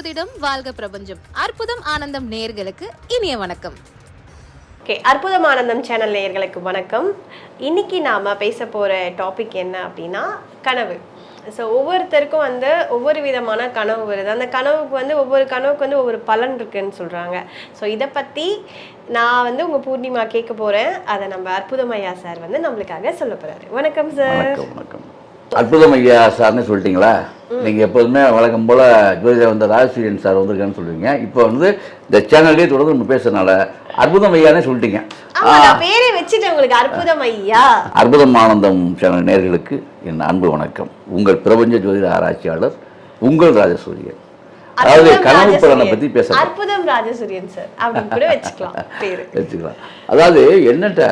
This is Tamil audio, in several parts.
ஜோதிடம் வாழ்க பிரபஞ்சம் அற்புதம் ஆனந்தம் நேயர்களுக்கு இனிய வணக்கம். அற்புதம் ஆனந்தம் சேனல் நேயர்களுக்கு வணக்கம். இன்னைக்கு நாம பேச போற டாபிக் என்ன அப்படின்னா கனவு. ஸோ ஒவ்வொருத்தருக்கும் ஒவ்வொரு விதமான கனவு வருது. அந்த கனவுக்கு ஒவ்வொரு கனவுக்கு ஒவ்வொரு பலன் இருக்குன்னு சொல்றாங்க. ஸோ இதை பத்தி நான் உங்க பூர்ணிமா கேட்க போறேன். அதை நம்ம அற்புதம் ஐயா சார் நம்மளுக்காக சொல்ல போறாரு. வணக்கம் சார். வணக்கம். அற்புதம் ஐயா சார்னு சொல்லிட்டீங்களா? நீங்கள் எப்போதுமே வழக்கம் போல் ஜோதிடர் ராஜசூரியன் சார் வந்திருக்கான்னு சொல்லுவீங்க. இப்போ இந்த சேனல்லேயே தொடர்ந்து நம்ம பேசுறதுனால அற்புதம் ஐயானே சொல்லிட்டீங்க. பேரே வச்சுட்டு உங்களுக்கு அற்புதம் ஐயா. அற்புதம் ஆனந்தம் சேனல் நேயர்களுக்கு என் அன்பு வணக்கம். உங்கள் பிரபஞ்ச ஜோதிட ஆராய்ச்சியாளர் உங்கள் ராஜசூரியன். அதாவது கனவு பலனை பற்றி பேச அற்புதம் ராஜசூரியன் சார் அப்படின்னு கூட வச்சுக்கலாம். அதாவது என்னட்ட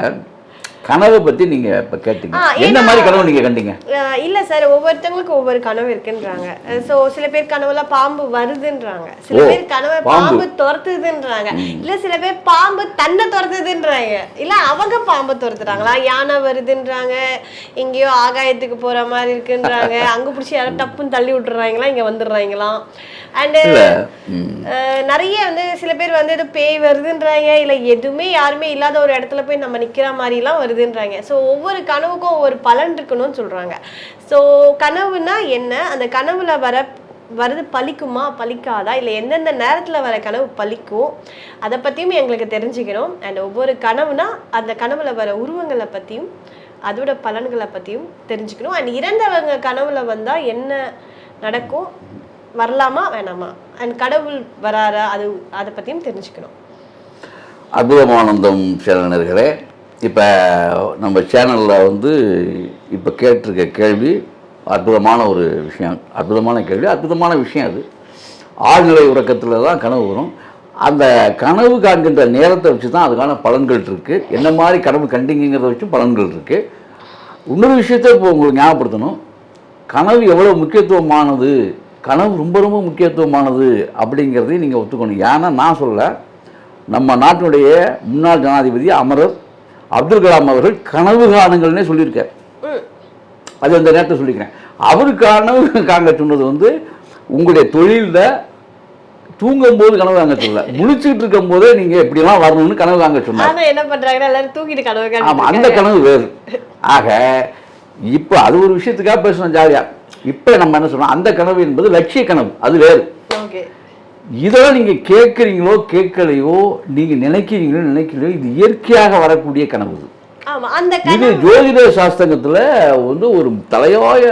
கனவை பத்தி நீங்க இப்ப கேட்டீங்க, என்ன மாதிரி கனவு நீங்க கண்டீங்க? இல்ல சார், ஒவ்வொருத்தவங்களுக்கும் ஒவ்வொரு கனவு இருக்குன்றாங்க. சோ சில பேர் கனவுல பாம்பு வருதுன்றாங்க, சில பேர் கனவு பாம்பு துரத்துதுன்றாங்க, இல்ல சில பேர் பாம்பு தன்னை துரத்துதுன்றாங்க, இல்ல அவங்க பாம்பு துரத்துறாங்களா, யானை வருதுன்றாங்க, எங்கேயோ ஆகாயத்துக்கு போற மாதிரி இருக்குன்றாங்க, அங்க பிடிச்சி யாரும் டப்புன்னு தள்ளி விட்டுறாங்களா, இங்க வந்துடுறாங்களாம். அண்ட் நிறைய சில பேர் ஏதோ பேய் வருதுன்றாங்க, இல்ல எதுவுமே யாருமே இல்லாத ஒரு இடத்துல போய் நம்ம நிக்கிற மாதிரி எல்லாம் வருதுன்றாங்க. ஸோ ஒவ்வொரு கனவுக்கும் ஒவ்வொரு பலன் இருக்கணும்னு சொல்றாங்க. ஸோ கனவுனா என்ன, அந்த கனவுல வருது பலிக்குமா பலிக்காதா, இல்லை எந்தெந்த நேரத்தில் வர கனவு பலிக்கும், அதை பற்றியும் எங்களுக்கு தெரிஞ்சுக்கணும். அண்ட் ஒவ்வொரு கனவுனா அந்த கனவுல வர உருவங்களை பற்றியும் அதோட பலன்களை பற்றியும் தெரிஞ்சுக்கணும். அண்ட் இறந்தவங்க கனவுல வந்தால் என்ன நடக்கும், வரலாமா வேணாமா, அண்ட் கடவுள் வராரா, அதை பற்றியும் தெரிஞ்சுக்கணும். அற்புதமானந்தம் சேனலர்களே, இப்போ நம்ம சேனலில் இப்போ கேட்டிருக்க கேள்வி அற்புதமான ஒரு விஷயம், அற்புதமான கேள்வி, அற்புதமான விஷயம். அது ஆழ்நிலை உறக்கத்தில் தான் கனவு வரும். அந்த கனவு காண்கின்ற நேரத்தை வச்சு தான் அதுக்கான பலன்கள் இருக்குது. என்ன மாதிரி கனவு கண்டிங்கிறத வச்சும் பலன்கள் இருக்குது. இன்னொரு விஷயத்தை இப்போ உங்களுக்கு ஞாபகப்படுத்தணும். கனவு எவ்வளோ முக்கியத்துவமானது, கனவு ரொம்ப ரொம்ப முக்கியத்துவமானது அப்படிங்கிறதையும் நீங்கள் ஒத்துக்கணும். ஏன்னா நான் சொல்ல, நம்ம நாட்டினுடைய முன்னாள் ஜனாதிபதி அமரர் அப்துல் கலாம் அவர்கள் கனவு காணுங்கள்னே சொல்லியிருக்கார். அது அந்த நேரத்தை சொல்லிக்கிறேன். அவரு கனவு காங்க சொன்னது உங்களுடைய தொழிலில் தூங்கும் போது கனவு காங்க சொல்ல, முழிச்சுட்டு இருக்கும் போதே நீங்க எப்படிலாம் வரணும்னு கனவு காங்க சொன்னாங்க. என்ன பண்றாங்க, எல்லாரும் தூங்கிட்டு கனவு. ஆமா, அந்த கனவு வேறு. ஆக இப்போ அது ஒரு விஷயத்துக்காக பேசணும் ஜாலியா. இப்போ நம்ம என்ன சொல்றோம், அந்த கனவு என்பது லட்சிய கனவு, அது வேறு. இதெல்லாம் நீங்க கேட்குறீங்களோ கேட்கலையோ, நீங்க நினைக்கிறீங்களோ இது இயற்கையாக வரக்கூடிய கனவு. இது ஜோதிட சாஸ்திரத்துல ஒரு தலையாய.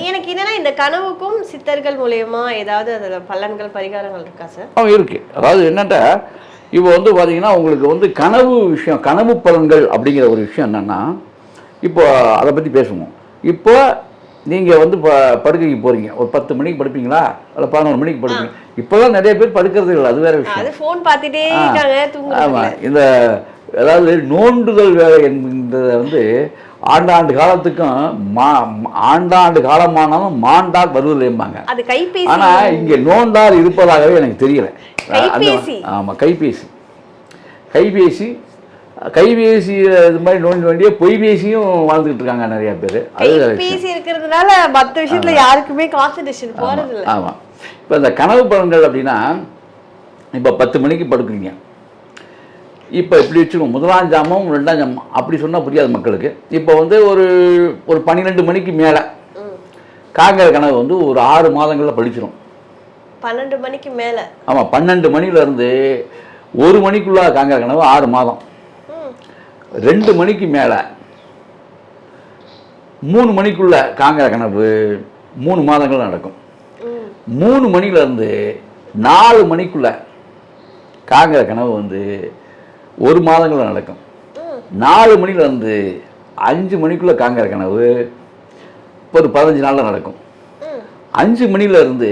எனக்கு என்னன்னா, இந்த கனவுக்கும் சித்தர்கள் மூலமா ஏதாவது அதுல பலன்கள் பரிகாரங்கள் இருக்கா சார்? இருக்கு. அதாவது என்னன்னா, இப்போ பாத்தீங்கன்னா உங்களுக்கு கனவு விஷயம், கனவு பலன்கள் அப்படிங்கிற ஒரு விஷயம் என்னன்னா, இப்போ அதை பத்தி பேசுவோம். இப்போ நீங்கள் படுக்கைக்கு போகிறீங்க, ஒரு 10 மணிக்கு படுப்பீங்களா, இல்லை 11 மணிக்கு படுப்பீங்க. இப்போதான் நிறைய பேர் படுக்கிறது இல்லை, அது வேற விஷயம். ஃபோன் பார்த்துட்டே இருக்காங்க. ஆமாம், இந்த அதாவது நோண்டுதல் வேலை என்கின்றத ஆண்டாண்டு காலத்துக்கும் ஆண்டாண்டு காலமானாலும் மாண்டால் வருவதில்லைம்பாங்க. ஆனால் இங்கே நோண்டால் இருப்பதாகவே எனக்கு தெரியல. ஆமாம், கைபேசி இது மாதிரி நோண்டி வேண்டிய பொய்பேசியும் வாழ்ந்துகிட்டு இருக்காங்க நிறைய பேர். கைபேசி இருக்கிறதுனால மற்ற விஷயத்துல யாருக்குமே கான்சன்ட்ரேஷன் போறது இல்லை. ஆமாம். இப்போ இந்த கனவு பலன்கள் அப்படின்னா, இப்போ 10 மணிக்கு படுக்குறீங்க. இப்போ இப்படி வச்சுக்கோங்க, முதலாம் ஜாமம் 2ஆம் ஜாமம் அப்படி சொன்னால் புரியாது மக்களுக்கு. இப்போ ஒரு 12 மணிக்கு மேலே காங்கிற கனவு ஒரு 6 மாதங்களில் படிச்சிடும். 12 மணிக்கு மேலே? ஆமாம், 12 மணிலேருந்து 1 மணிக்குள்ளே காங்கிற கனவு 6 மாதம். 2 மணிக்கு மேலே 3 மணிக்குள்ள காங்கிற கனவு 3 மாதங்கள் நடக்கும். 3 மணிலேருந்து 4 மணிக்குள்ள காங்கிற கனவு 1 மாதங்கள் நடக்கும். 4 மணிலேருந்து 5 மணிக்குள்ள காங்கிற கனவு ஒரு 15 நாளில் நடக்கும். 5 மணிலேருந்து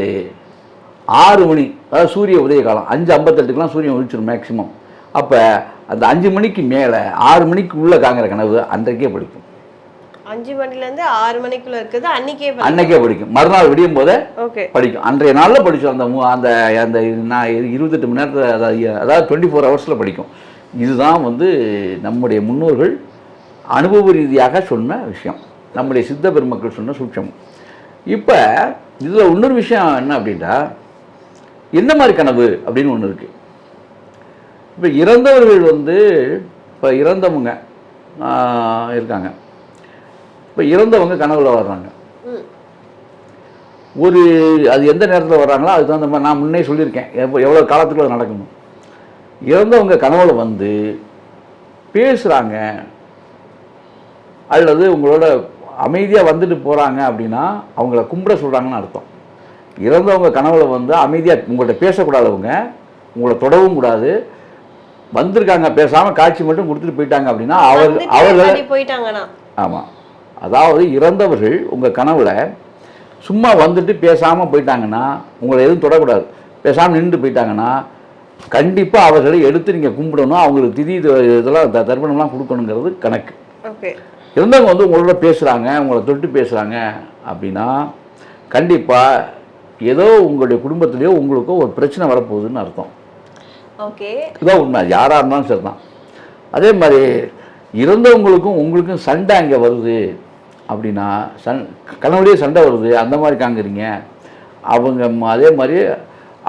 6 மணி, அதாவது சூரிய உதய காலம், 5:58க்குலாம் சூரியன் ஒழிச்சிடும் மேக்சிமம். அப்போ அந்த 5 மணிக்கு மேலே 6 மணிக்கு உள்ள காங்கிற கனவு அன்றைக்கே படிக்கும். 5 மணிலேருந்து 6 மணிக்குள்ள இருக்குது அன்னைக்கே படிக்கும். மறுநாள் விடியும் போதே படிக்கும். அன்றைய நாளில் படிக்கும். அந்த 28 மணி நேரத்தில், அதாவது 24 ஹவர்ஸில் படிக்கும். இதுதான் நம்முடைய முன்னோர்கள் அனுபவ ரீதியாக சொன்ன விஷயம், நம்முடைய சித்த பெருமக்கள் சொன்ன சூட்சம். இப்போ இதில் இன்னொரு விஷயம் என்ன அப்படின்னா, என்ன மாதிரி கனவு அப்படின்னு ஒன்று இருக்குது. இப்போ இறந்தவர்கள் வந்து இப்போ இறந்தவங்க இருக்காங்க. இப்போ இறந்தவங்க கனவுல வர்றாங்க. ஒரு அது எந்த நேரத்தில் வர்றாங்களோ அதுக்கு தகுந்த மாதிரி நான் முன்னே சொல்லியிருக்கேன் எவ்வளோ காலத்துக்குள்ள நடக்கணும். இறந்தவங்க கனவுல வந்து பேசுகிறாங்க அல்லது உங்களோட அமைதியாக வந்துட்டு போகிறாங்க அப்படின்னா அவங்கள கும்பிட சொல்கிறாங்கன்னு அர்த்தம். இறந்தவங்க கனவுல வந்து அமைதியாக உங்கள்கிட்ட பேசக்கூடாதவங்க, உங்களை தொடவும் கூடாது, வந்திருக்காங்க பேசாமல் காட்சி மட்டும் கொடுத்துட்டு போயிட்டாங்க அப்படின்னா அவர்கள் போயிட்டாங்கன்னா. ஆமாம், அதாவது இறந்தவர்கள் உங்கள் கனவுல சும்மா வந்துட்டு பேசாமல் போயிட்டாங்கன்னா, உங்களை எதுவும் தொடக்கூடாது, பேசாமல் நின்று போயிட்டாங்கன்னா கண்டிப்பாக அவர்களை எடுத்து நீங்கள் கும்பிடணும், அவங்களுக்கு திதி இதெல்லாம் தர்ப்பணம்லாம் கொடுக்கணுங்கிறது கணக்கு. ஓகே. இருந்தவங்க வந்து உங்களோட பேசுகிறாங்க, உங்களை தொட்டு பேசுகிறாங்க அப்படின்னா கண்டிப்பாக ஏதோ உங்களுடைய குடும்பத்திலேயோ உங்களுக்கோ ஒரு பிரச்சனை வரப்போகுதுன்னு அர்த்தம். ஓகே, இதுதான் உண்மை. யாராக இருந்தாலும் சரி தான். அதே மாதிரி இறந்தவங்களுக்கும் உங்களுக்கும் சண்டை அங்கே வருது அப்படின்னா கனவுலேயே சண்டை வருது அந்த மாதிரி காங்குறீங்க அவங்க. அதே மாதிரி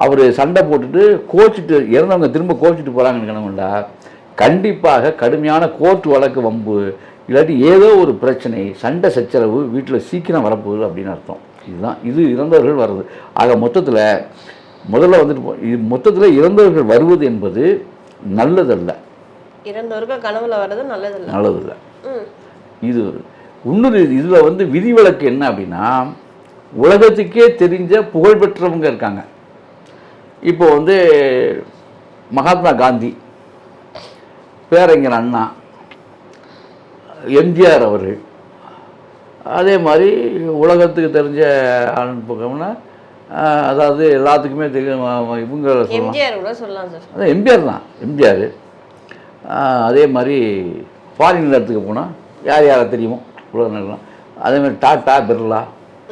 அவர் சண்டை போட்டுட்டு கோச்சிட்டு இறந்தவங்க திரும்ப கோச்சிட்டு போகிறாங்கன்னு கனவுண்டா கண்டிப்பாக கடுமையான கோர்ட் வழக்கு வம்பு இல்லாட்டி ஏதோ ஒரு பிரச்சனை சண்டை சச்சரவு வீட்டில் சீக்கிரம் வரப்போகுது அப்படின்னு அர்த்தம். இதுதான் இது இறந்தவர்கள் வர்றது. ஆக மொத்தத்தில் முதல்ல வந்துட்டு மொத்தத்தில் இறந்தவர்கள் வருவது என்பது நல்லதல்ல. இறந்தவர்கள் கனவுல வர்றது நல்லதில்லை. இது இன்னொரு இதில் வந்து விதிவிலக்கு என்ன அப்படின்னா, உலகத்துக்கே தெரிஞ்ச புகழ்பெற்றவங்க இருக்காங்க. இப்போ வந்து மகாத்மா காந்தி, பேரறிஞர் அண்ணா, எம்ஜிஆர் அவர்கள், அதே மாதிரி உலகத்துக்கு தெரிஞ்ச ஆளுன்னு அதாவது எல்லாத்துக்குமே தெரியும் இவங்க சொல்லலாம் சார். அதான் எம்ஜிஆர் தான். எம்ஜிஆர் அதே மாதிரி ஃபாரின் இடத்துக்கு போனால் யார் யாரை தெரியுமோ உலகம். அதே மாதிரி டாட்டா, பிர்லா,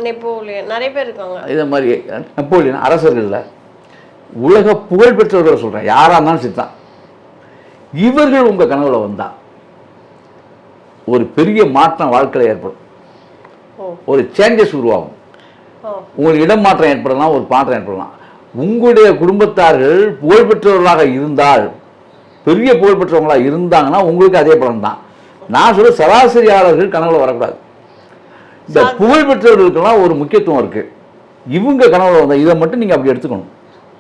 நெப்போலியன், நிறைய பேர் இருக்காங்க. இதே மாதிரி நெப்போலியன் அரசர்களில் உலக புகழ் பெற்றவர்களை சொல்கிறேன், யாராக இருந்தாலும் சித்தான். இவர்கள் உங்கள் கனவுல வந்தால் ஒரு பெரிய மாற்றம் வாழ்க்கையில் ஏற்படும், ஒரு சேஞ்சஸ் உருவாகும். உங்களுக்கு இடம் மாற்றம் ஏற்படலாம், ஒரு மாற்றம் ஏற்படலாம். உங்களுடைய குடும்பத்தார்கள் புகழ்பெற்றவர்களாக இருந்தால், பெரிய புகழ்பெற்றவங்களாக இருந்தாங்கன்னா உங்களுக்கு அதே பலன் தான். நான் சொல்ல சராசரியாளர்கள் கனவுல வரக்கூடாது. இந்த புகழ்பெற்றவர்களுக்கெல்லாம் ஒரு முக்கியத்துவம் இருக்குது. இவங்க கனவுல வந்தால் இதை மட்டும் நீங்கள் அப்படி எடுத்துக்கணும்.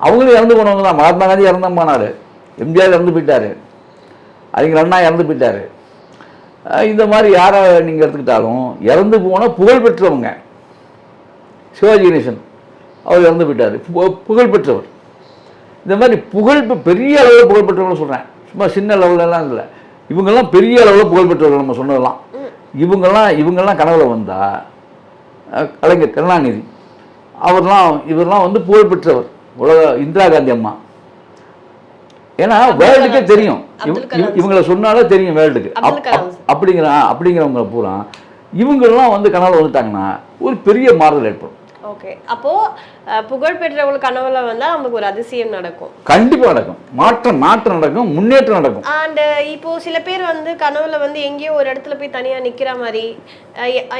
அவங்களும் இறந்து போனவங்க தான். மகாத்மா காந்தி இறந்து போனார், எம்ஜிஆர் இறந்து போயிட்டார், அறிஞர் அண்ணா இறந்து போயிட்டார். இந்த மாதிரி யாரை நீங்கள் எடுத்துக்கிட்டாலும் இறந்து போன புகழ்பெற்றவங்க. சிவாஜி கணேசன் அவர் இறந்து போயிட்டார், புகழ்பெற்றவர். இந்த மாதிரி பெரிய அளவில் புகழ்பெற்றவர்கள் சொல்கிறேன், சும்மா சின்ன லெவலெல்லாம் இல்லை. இவங்கெல்லாம் பெரிய அளவில் புகழ்பெற்றவர்கள். நம்ம சொன்னதெல்லாம் இவங்கெல்லாம் கனவுல வந்தால் கலைஞர் கருணாநிதி இவரெல்லாம் வந்து புகழ்பெற்றவர். உலக இந்திரா காந்தி அம்மா, ஏன்னா வேர்ல்டுக்கே தெரியும் இவங்களை சொன்னாலே தெரியும் வேர்ல்டுக்கு. அப்படிங்கிறவங்க பூரா இவங்கெல்லாம் வந்து கனவுல வந்துட்டாங்கன்னா ஒரு பெரிய மாறுதல் ஏற்படும். ஓகே, அப்போ புகழ் பெற்றவங்களுக்கு கனவுல வந்தா நமக்கு ஒரு அதிசயம் நடக்கும். கண்டிப்பா நடக்கும், மாற்றம் நடக்கும், முன்னேற்றம் நடக்கும். அண்ட் இப்போ சில பேர் வந்து கனவுல வந்து எங்கேயோ ஒரு இடத்துல போய் தனியா நிக்கிற மாதிரி,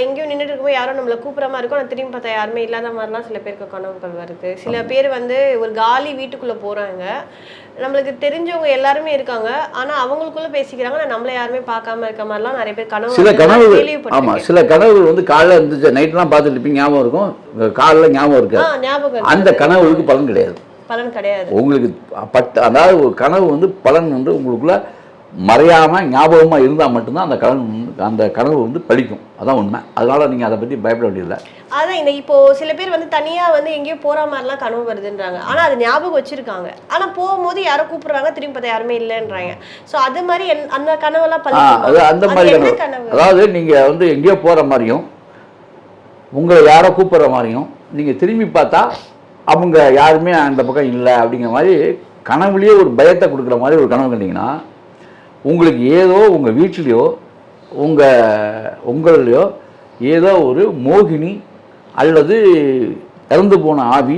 எங்கேயோ நின்றுட்டு இருக்கும்போது யாரும் நம்மளை கூப்பிட்ற மாதிரி இருக்கும், நான் திரும்பி பார்த்தா யாருமே இல்லாத மாதிரிலாம் சில பேருக்கு கனவுகள் வருது. சில பேர் வந்து ஒரு காலி வீட்டுக்குள்ள போறாங்க, நம்மளுக்கு தெரிஞ்சவங்க எல்லாருமே இருக்காங்க, ஆனா அவங்களுக்குள்ள பேசிக்கிறாங்க, நம்மள யாருமே பார்க்காம இருக்க மாதிரிலாம் நிறைய பேர் கனவு. சில கனவுகள், ஆமா, சில கனவுகள் வந்து காலைல இருந்துச்சு நைட்லாம் பார்த்துட்டு இருப்பீங்க, ஞாபகம் இருக்கும், காலைல ஞாபகம் இருக்கு. அந்த கனவுகளுக்கு பலன் கிடையாது. உங்களுக்கு அதாவது ஒரு கனவு வந்து பலன் வந்து உங்களுக்குள்ள மறையாம ஞாபகமா இருந்தா மட்டும்தான் அந்த கனவு வந்து பலிக்கும். அதான் உண்மை. அதனால நீங்க அதை பத்தி பயப்பட வேண்டியதில்லை. அதான் இந்த இப்போ சில பேர் வந்து தனியா வந்து எங்கேயோ போற மாதிரிலாம் கனவு வருதுன்றாங்க, ஆனா அது ஞாபகம் வச்சிருக்காங்க, ஆனா போகும்போது யாரோ கூப்பிடுறாங்க, திரும்பி பார்த்தா யாருமே இல்லைன்றாங்க. ஸோ அது மாதிரி அந்த கனவெல்லாம் அந்த மாதிரி கனவு, அதாவது நீங்க வந்து எங்கேயோ போற மாதிரியும் உங்களை யாரோ கூப்பிடுற மாதிரியும் நீங்க திரும்பி பார்த்தா அவங்க யாருமே அந்த பக்கம் இல்லை அப்படிங்கிற மாதிரி கனவுலேயே ஒரு பயத்தை கொடுக்குற மாதிரி ஒரு கனவு கண்டிங்கன்னா உங்களுக்கு ஏதோ உங்கள் வீட்டிலையோ உங்களையோ ஏதோ ஒரு மோகினி அல்லது இறந்து போன ஆவி,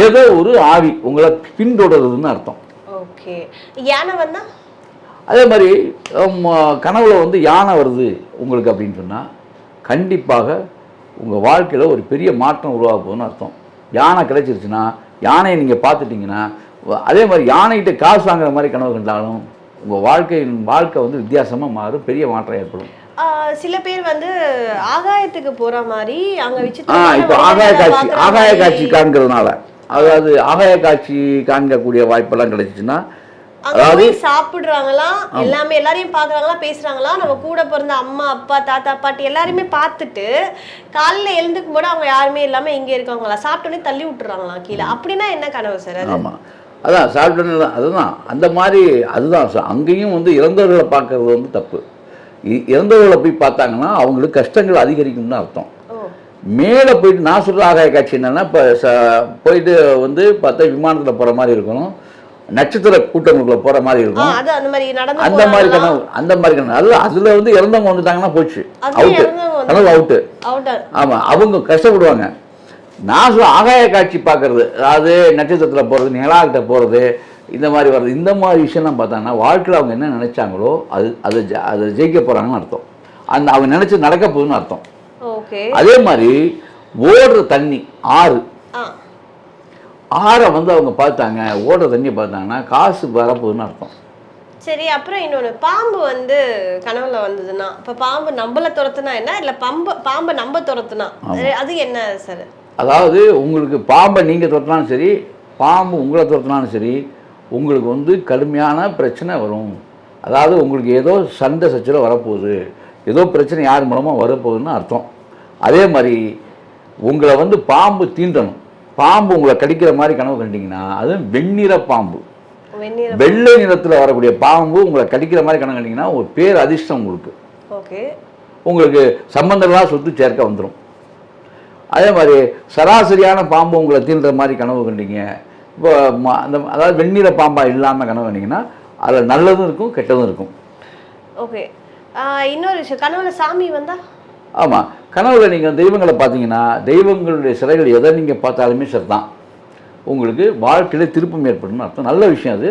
ஏதோ ஒரு ஆவி உங்களை பின்தொடருதுன்னு அர்த்தம். ஓகே, யானை வந்தா அதே மாதிரி கனவுல வந்து யானை வருது உங்களுக்கு அப்படின்னு சொன்னால் கண்டிப்பாக உங்கள் வாழ்க்கையில் ஒரு பெரிய மாற்றம் உருவாக போகுதுன்னு அர்த்தம். யானை கிடைச்சிருச்சுன்னா யானையை நீங்கள் பார்த்துட்டிங்கன்னா அதே மாதிரி யானைகிட்ட காசு வாங்குற மாதிரி கனவு கண்டாலும் உங்கள் வாழ்க்கை வந்து வித்தியாசமாக மாறும், பெரிய மாற்றம் ஏற்படும். சில பேர் வந்து ஆகாயத்துக்கு போற மாதிரி அங்க வச்சு இப்போ ஆகாய காட்சி காண்கிறதுனால, அதாவது ஆகாய காட்சி காண்கக்கூடிய வாய்ப்பெல்லாம் கிடைச்சிச்சுன்னா, அதாவது சாப்பிடுறாங்களாம், எல்லாமே எல்லாரையும் பாக்குறாங்களா, பேசுறாங்களா, நம்ம கூட பிறந்த அம்மா அப்பா தாத்தா பாட்டி எல்லாருமே பார்த்துட்டு காலையில எழுந்துக்கும் போது அவங்க யாருமே இல்லாம இங்க இருக்காங்களா, சாப்பிட்டோன்னே தள்ளி விட்டுறாங்களாம் கீழே. அப்படின்னா என்ன கனவு சார் அது? ஆமாம், அதான் சாப்பிட்டோன்னு தான், அதுதான் அந்த மாதிரி. அதுதான் அங்கேயும் வந்து இறந்தவர்களை பார்க்கறது வந்து தப்பு. இறந்தவர்களை போய் பார்த்தாங்கன்னா அவங்களுக்கு கஷ்டங்கள் அதிகரிக்கும்னு அர்த்தம். மேலே போயிட்டு நான் சொல்கிற ஆகாய காட்சி என்னென்னா, இப்போ போயிட்டு வந்து பார்த்தா விமானத்தில் போகிற மாதிரி இருக்கணும், நட்சத்திர கூட்டங்களுக்குள்ள போகிற மாதிரி இருக்கும், அந்த மாதிரி கனவு. அதில் வந்து இறந்தவங்க வந்துட்டாங்கன்னா போச்சு, அவுட்டு, கனவு அவுட்டு. ஆமாம், அவங்க கஷ்டப்படுவாங்க. நான் சொல்ல ஆகாய காட்சி பார்க்கறது, அதாவது நட்சத்திரத்தில் போகிறது, நிலாக்கிட்ட போகிறது, இந்த மாதிரி வர்றது, இந்த மாதிரி விஷயம்லாம் பார்த்தாங்கன்னா வாழ்க்கையில் அவங்க என்ன நினைச்சாங்களோ அதை ஜெயிக்க போகிறாங்கன்னு அர்த்தம். அவங்க நினைச்சு நடக்க போகுதுன்னு அர்த்தம். அதே மாதிரி ஓடுற தண்ணி, ஆறை வந்து அவங்க பார்த்தாங்க, ஓடுற தண்ணியை பார்த்தாங்கன்னா காசு வரப்போகுதுன்னு அர்த்தம். சரி, அப்புறம் இன்னொன்று, பாம்பு வந்து கனவுல வந்ததுன்னா, இப்போ பாம்பு நம்மள துரத்துனா என்ன, இல்லை பாம்பை நம்ம துரத்துனா அது என்ன சார்? அதாவது உங்களுக்கு பாம்பை நீங்கள் துரத்தினாலும் சரி, பாம்பு உங்களை துரத்தினாலும் சரி, உங்களுக்கு வந்து கடுமையான பிரச்சனை வரும். அதாவது உங்களுக்கு ஏதோ சண்டை சச்சரவு வரப்போகுது, ஏதோ பிரச்சனை யார் மூலமாக வரப்போகுதுன்னு அர்த்தம். அதே மாதிரி உங்களை வந்து பாம்பு தீண்டணும், பாம்பு உங்களை கடிக்கிற மாதிரி கனவு கண்டிங்கன்னா, அதுவும் வெண்ணிற பாம்பு, வெள்ளை நிறத்தில் வரக்கூடிய பாம்பு உங்களை கடிக்கிற மாதிரி கனவு கண்டிங்கன்னா ஒரு பேர் அதிர்ஷ்டம் உங்களுக்கு. உங்களுக்கு சம்பந்தங்களாக சொத்து சேர்க்க வந்துடும். அதே மாதிரி சராசரியான பாம்பு உங்களை தீண்டுற மாதிரி கனவு கண்டிங்க, இப்போ அந்த அதாவது வெண்ணிற பாம்பாக இல்லாமல் கனவு கண்டிங்கன்னா அதில் நல்லதும் இருக்கும் கெட்டதும் இருக்கும். ஓகே, இன்னொரு விஷயம், கனவுல சாமி வந்தா? ஆமாம், கனவுல நீங்கள் தெய்வங்களை பார்த்தீங்கன்னா, தெய்வங்களுடைய சிலைகள் எதை நீங்கள் பார்த்தாலுமே சரிதான், உங்களுக்கு வாழ்க்கையில் திருப்பம் ஏற்படும்னு அர்த்தம். நல்ல விஷயம் அது.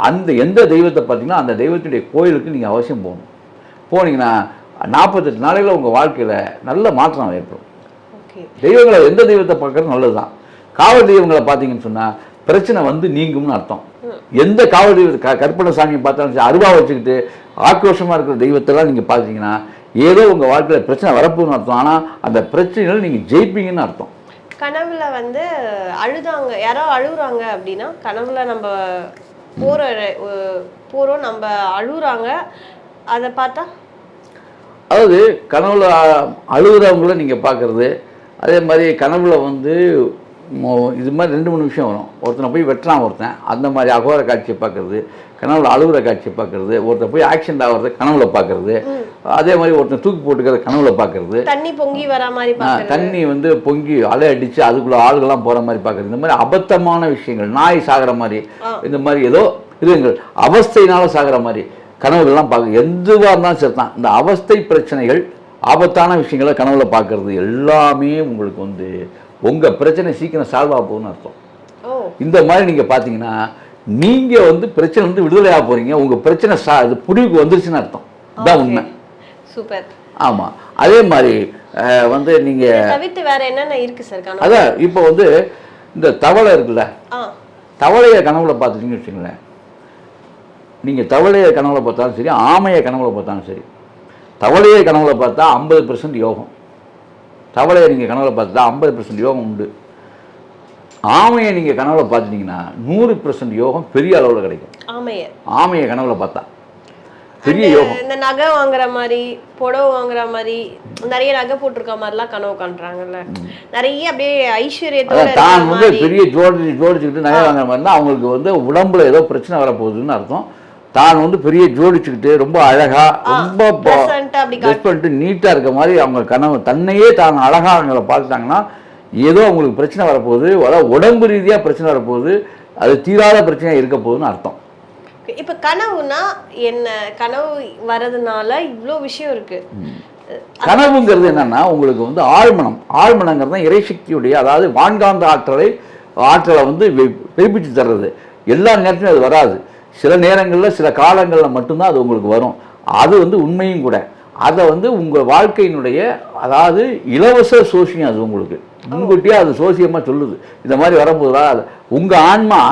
அந்த எந்த தெய்வத்தை பார்த்தீங்கன்னா அந்த தெய்வத்துடைய கோயிலுக்கு நீங்கள் அவசியம் போகணும். போனீங்கன்னா 48 நாளையில் உங்கள் வாழ்க்கையில் நல்ல மாற்றம் ஏற்படும். தெய்வங்களை எந்த தெய்வத்தை பார்க்கறது நல்லது தான். காவல் தெய்வங்களை பார்த்தீங்கன்னு சொன்னால் பிரச்சனை வந்து நீங்கும்னு அர்த்தம். எந்த காவல் தெய்வத்தை கற்பனை சாமியை பார்த்தாலும் சரி, அருவா வச்சுக்கிட்டு ஆக்ரோஷமாக இருக்கிற தெய்வத்தெல்லாம் நீங்கள் பார்த்தீங்கன்னா ஏதோ உங்கள் வாழ்க்கையில் பிரச்சனை வரப்போகுதுன்னு அர்த்தம். ஆனால் அந்த பிரச்சனைகள் நீங்கள் ஜெயிப்பீங்கன்னு அர்த்தம். கனவுல வந்து அழுதாங்க, யாரோ அழுகுறாங்க அப்படின்னா, கனவுல நம்ம போகிறோம் நம்ம அழுகுறாங்க, அதை பார்த்தா? அதாவது கனவுல அழுகுறவங்கள நீங்கள் பார்க்குறது, அதே மாதிரி கனவுல வந்து இது மாதிரி 2-3 விஷயம் வரும். ஒருத்தனை போய் வெட்டுறான் ஒருத்தன், அந்த மாதிரி அகோர காட்சியை பார்க்குறது, கனவுல அழுகுற காட்சியை பார்க்குறது, ஒருத்தர் போய் ஆக்சிடென்ட் ஆகிறத கனவுல பார்க்குறது, அதே மாதிரி ஒருத்தன் தூக்கி போட்டுக்கிறத கனவுல பார்க்குறது, தண்ணி பொங்கி வர மாதிரி, தண்ணி வந்து பொங்கி அலை அடித்து அதுக்குள்ளே ஆளுகள்லாம் போகிற மாதிரி பார்க்குறது, இந்த மாதிரி அபத்தமான விஷயங்கள், நாய் சாகிற மாதிரி, இந்த மாதிரி ஏதோ இதுங்கள் அவஸ்தையினால் சாகிற மாதிரி கனவுகள்லாம் பார்க்க, எதுவாக இருந்தாலும் சரி தான். இந்த அவஸ்தை பிரச்சனைகள், ஆபத்தான விஷயங்களை கனவுல பார்க்கறது எல்லாமே உங்களுக்கு வந்து உங்கள் பிரச்சனை சீக்கிரம் சால்வ் ஆக போகுதுன்னு அர்த்தம். இந்த மாதிரி நீங்கள் பார்த்தீங்கன்னா நீங்கள் வந்து பிரச்சனை வந்து விடுதலையாக போகிறீங்க, உங்கள் பிரச்சனை இது முடிவுக்கு வந்துருச்சுன்னு அர்த்தம். இதுதான் உண்மை. சூப்பர். ஆமாம், அதே மாதிரி வந்து நீங்கள் தவிர்த்து வேற என்னென்ன இருக்குது சார்? அதான் இப்போ வந்து இந்த தவளை இருக்குல்ல, தவளையை கனவுல பார்த்துட்டீங்கன்னு வச்சுங்களேன், நீங்கள் தவளையை கனவுல பார்த்தாலும் சரி, ஆமையை கனவுல பார்த்தாலும் சரி, தவளையை கனவுல பார்த்தா 50% யோகம், தவளையை நீங்கள் கனவுல பார்த்தா 50% யோகம் உண்டு. ஆமையை நீங்கள் கனவுல பார்த்துட்டீங்கன்னா 100% யோகம் பெரிய அளவில் கிடைக்கும். ஆமையை கனவுல பார்த்தா பெரிய யோகம். இந்த நகை வாங்குற மாதிரி, புடவை வாங்குற மாதிரி, நிறைய நகை போட்டிருக்க மாதிரிலாம் கனவு காண்றாங்கல்ல, நிறைய அப்படியே ஐஸ்வர்யத்தோட தான் வந்து பெரிய ஜோடிச்சுக்கிட்டு நகை வாங்குற மாதிரினா அவங்களுக்கு வந்து உடம்புல ஏதோ பிரச்சனை வரப்போகுதுன்னு அர்த்தம். தான் வந்து பெரிய ஜோடிச்சுக்கிட்டு ரொம்ப அழகா, ரொம்ப பண்ணிட்டு நீட்டாக இருக்க மாதிரி அவங்க கனவு, தன்னையே தான் அழகா அவங்கள பார்த்துட்டாங்கன்னா ஏதோ அவங்களுக்கு பிரச்சனை வரப்போகுது, அதாவது உடம்பு ரீதியாக பிரச்சனை வரப்போகுது, அது தீராத பிரச்சனையாக இருக்க போகுதுன்னு அர்த்தம். இப்போ கனவுனா என்ன, கனவு வரதுனால இவ்வளோ விஷயம் இருக்கு. கனவுங்கிறது என்னன்னா உங்களுக்கு வந்து ஆழ்மனங்கிறது தான் இறைசக்தியுடைய, அதாவது வான்காந்த ஆற்றலை வந்து பெருப்பிச்சு தர்றது. எல்லா நேரத்திலும் அது வராது, சில நேரங்களில் சில காலங்களில் மட்டும்தான் அது உங்களுக்கு வரும். அது வந்து உண்மையும் கூட. அதை வந்து உங்கள் வாழ்க்கையினுடைய அதாவது இலவச சோசியம் அது உங்களுக்கு முன்கூட்டியே அது சோசியமாக சொல்லுது. இந்த மாதிரி வரும்போதுதான் அது உங்கள் ஆன்மா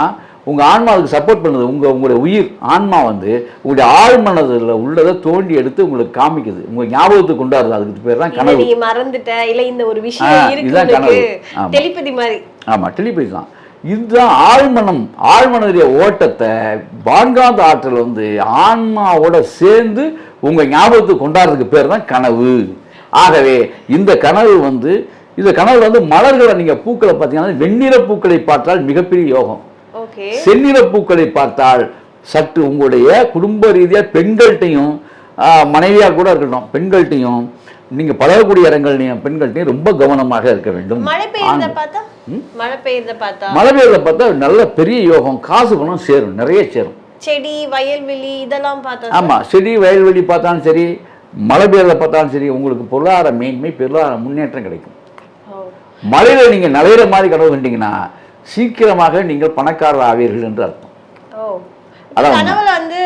அதுக்கு சப்போர்ட் பண்ணுது. உங்களுடைய உயிர் ஆன்மா வந்து உங்களுடைய ஆழ் மனதில் உள்ளதை தோண்டி எடுத்து உங்களுக்கு காமிக்குது, உங்கள் ஞாபகத்துக்கு கொண்டாடுது. அதுக்கு பேர் தான் கனவு. நீங்க மறந்துட்ட இல்ல இந்த ஒரு விஷயம் இதுதான் கனவு. டெலிபதி மாதிரி. ஆமாம், டெலிபதி தான். இதுதான் ஆழ்மனதுடைய ஓட்டத்தை வான்காந்த ஆற்றல் வந்து ஆன்மாவோட சேர்ந்து உங்கள் ஞாபகத்துக்கு கொண்டாடுறதுக்கு பேர் தான் கனவு. ஆகவே இந்த கனவு வந்து மலர்களை நீங்கள் பூக்களை பார்த்தீங்கன்னா வெண்ணிற பூக்களை பார்த்தால் மிகப்பெரிய யோகம். செந்நிற பூக்களை பார்த்தால் சற்று உங்களுடைய குடும்ப ரீதியாக பெண்கள்கிட்டையும் மனைவியாக கூட இருக்கட்டும், பெண்கள்கிட்டையும் நீங்க பழகக்கூடிய இடங்கள்லையும் பெண்கள்கிட்டையும் ரொம்ப கவனமாக இருக்க வேண்டும். மழை பெய்யறத பார்த்தா நல்ல பெரிய யோகம், காசு பணம் சேரும், நிறைய சேரும். செடி வயல்வெளி இதெல்லாம் பார்த்தா, ஆமா, செடி வயல்வெளி பார்த்தாலும் சரி, மழை பெய்யறத பார்த்தாலும் சரி, உங்களுக்கு பொருளாதார மேன்மை பொருளாதார முன்னேற்றம் கிடைக்கும். மழையில நீங்க நலையிற மாதிரி கனவு கண்டீங்கன்னா சீக்கிரமாக நீங்கள் பணக்காரர் ஆவீர்கள் என்று அர்த்தம். கனவுல வந்து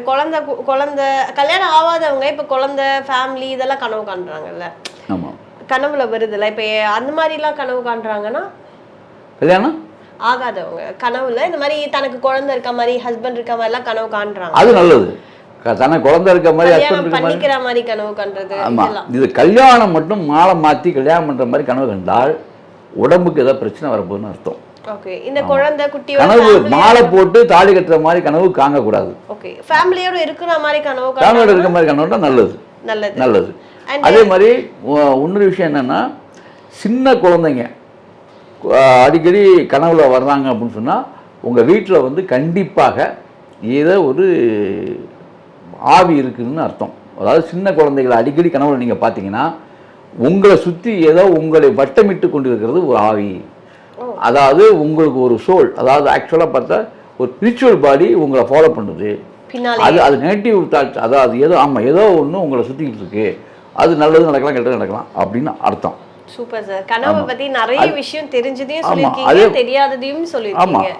குழந்தை கல்யாணம் ஆகாதவங்க இப்ப குழந்தை ஃபேமிலி இதெல்லாம் கனவு காண்றாங்கல்ல. ஆமா, கனவுல வருதுல்ல. இப்ப அந்த மாதிரி எல்லாம் கனவு காண்றாங்கன்னா கல்யாணம் ஆகாதவங்க கனவுல இந்த மாதிரி தனக்கு குழந்தை இருக்க மாதிரி ஹஸ்பண்ட் இருக்க மாதிரி எல்லாம் கனவு காண்றாங்க. அது நல்லது. தனக்கு குழந்தை இருக்க மாதிரி ஹஸ்பண்ட் பண்ணிக்கிற மாதிரி கனவு கண்டது. ஆமா, இது கல்யாணம் மட்டும் மாலை மாத்தி கல்யாணம் பண்ற மாதிரி கனவு கண்டால் உடம்புக்கு ஏதாவது பிரச்சனை வரப்போகுதுன்னு அர்த்தம். ஓகே, இந்த குழந்தை குட்டி கனவு மாலை போட்டு தாலி கட்டுற மாதிரி கனவு காங்க கூடாது. ஓகே, ஃபேமிலியோட இருக்கிற மாதிரி கனவு ஃபேமிலியோட இருக்கிற மாதிரி கனவுனா நல்லது. அதே மாதிரி இன்னொரு விஷயம் என்னன்னா, சின்ன குழந்தைங்க அடிக்கடி கனவுல வர்றாங்க அப்படின்னு சொன்னா உங்க வீட்டில் வந்து கண்டிப்பாக ஏதோ ஒரு ஆவி இருக்குதுன்னு அர்த்தம். அதாவது சின்ன குழந்தைகளை அடிக்கடி கனவுல நீங்க பார்த்தீங்கன்னா உங்களை சுற்றி ஏதோ உங்களை வட்டமிட்டு கொண்டு இருக்கிறது ஒரு ஆவி. அதாவது உங்களுக்கு ஒரு சோல், அதாவது ஆக்சுவலாக பார்த்தா ஒரு ஸ்பிரிச்சுவல் பாடி உங்களை ஃபாலோ பண்ணுது. அது நெகட்டிவ் தாட்ஸ், அதாவது ஏதோ ஒன்று உங்களை சுற்றிக்கிட்டு இருக்கு. அது நல்லது நடக்கலாம், கெட்டது நடக்கலாம் அப்படின்னு அர்த்தம். Super sir. கனவை பத்தி நிறைய விஷயம் தெரிஞ்சதையும் சொல்லிருக்கீங்க, தெரியாததையும் சொல்லிருக்கீங்க.